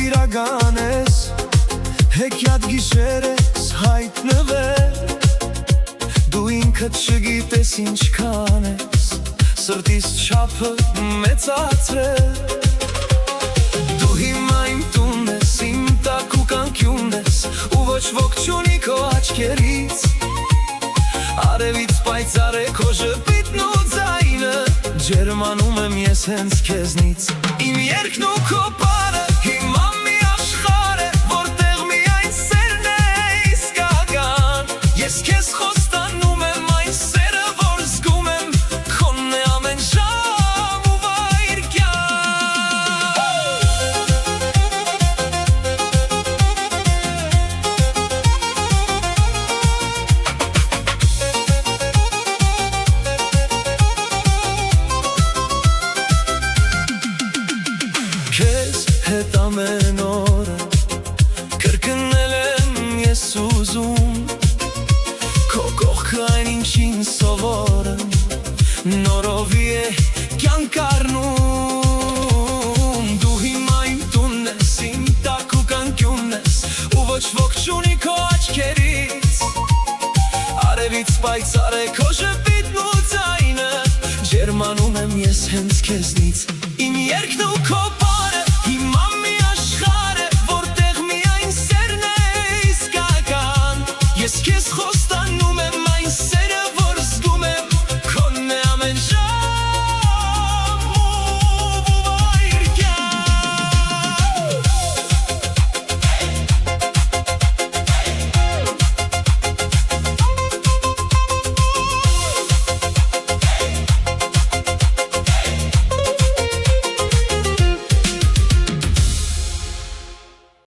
Իրական ես, հեքիաթ գիշեր ես հայտնվել, դու ինքդ չգիտես ինչքան ես, սրտիս չափը մեծացրել, դու հիմա իմ տունն ես, իմ տակ ու կանկյունն ես, ու ոչ ոք չունի քո աչքերից, արևից պայծառ է քո ժպիտն ու ձայնը, ջերմանում եմ ես հենց քեզնից, իմ երգն ու քո պարը, հիմա Ես քեզ խոստանում եմ այն սերը, որ զգում եմ, քոնն է ամեն ժամ ու վայրկյան Քեզ հետ ամեն օրը կրկնել եմ ես ուզում Քո կողքը այն ինչին սովոր եմ, նորովի է կյանք առնում Դու հիմա իմ տունն ես, իմ տակ ու կանկյունն ես, ու ոչ ոք չունի քո աչքերից Արևից պայծառ է քո ժպիտն ու ձայնը, ջերմանում եմ ես հենց քեզնից, իմ երգն ու քո